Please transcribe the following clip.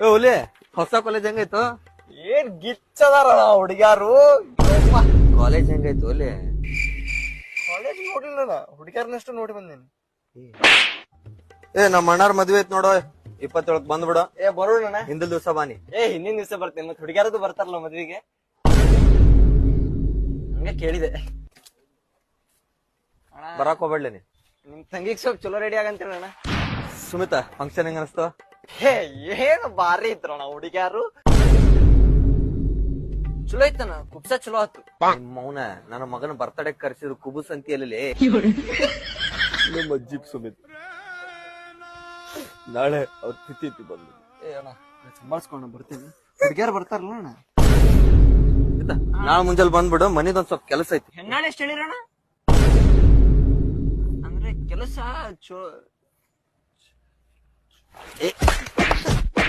ಓಲೆ ಹೊಸ ಕಾಲೇಜ್ ಹೆಂಗಾಯ್ತು? ಏನ್ ಗಿಚ್ಚದಾರ ಹುಡುಗ್ಯಾರು. ಕಾಲೇಜ್ ಹೆಂಗಾಯ್ತು ಓಲೆ? ಕಾಲೇಜ್ ನೋಡಿಲ್ಲ ನಾ, ಹುಡುಗ್ಯಾರನಷ್ಟು ನೋಡಿ ಬಂದೇನಿ. ನಮ್ಮ ಅಣ್ಣಾರ್ ಮದ್ವೆ ಐತ್ ನೋಡೋ, 27 ಬಂದ್ಬಿಡ. ಬರೋಣ. ಹಿಂದಿಲ್ ದಿವ್ಸ ಬಾನಿ. ಹಿಂದಿನ ದಿವಸ ಬರ್ತೇನೆ, ಮತ್ತೆ ಹುಡುಗ್ಯಾರದು ಬರ್ತಾರಲ್ಲ ಮದ್ವಿಗೆ, ಹಂಗ ಕೇಳಿದೆ. ಬರಾಕ್ ಹೋಗ್ಬೇಡ್ಲೇನಿ. ನಿಮ್ ತಂಗಿಗ್ ಸ್ವಲ್ಪ ಚಲೋ ರೆಡಿ ಆಗಂತೀರ ಅಣ್ಣ. ಸುಮಿತ ಫಂಕ್ಷನ್ ಹೆಂಗ ಅನಿಸ್ತು? ಏನು ಬಾರಿ ಇತ್ರಣ್ಣ ಹುಡುಗ್ಯಾರು. ಚಲೋ ಐತನ, ಕುಬ್ಸ ಚಲೋ ಆತು. ಮೌನ ನನ್ನ ಮಗನ ಬರ್ತಡೇ ಕರ್ಸಿದ್ರು ಕುಬುಸ್ ಅಂತಿಯಲ್ಲಿ ನಮ್ಮ ಅಜ್ಜಿಗ್ ಸುಮಿತ್ ನಾಳೆ ಅವ್ರ ತಿಥಿ ಬಂದು. ಅಣ್ಣ ಸಂಭಾಳ್ಸ್ಕೊಂಡ ಬರ್ತೀನಿ, ಹುಡುಗ್ಯಾರು ಬರ್ತಾರಲ್ಲ ಅಣ್ಣ. ನಾಳೆ ಮುಂಜಾನೆ ಬಂದ್ಬಿಡು, ಮನಿದೊಂದ್ ಸ್ವಲ್ಪ ಕೆಲಸ ಐತಿ. ಹೆಣ್ಣಾಳೆ ಎಷ್ಟು ಹೇಳಿರಣ್ಣ? ಅಂದ್ರೆ ಕೆಲಸ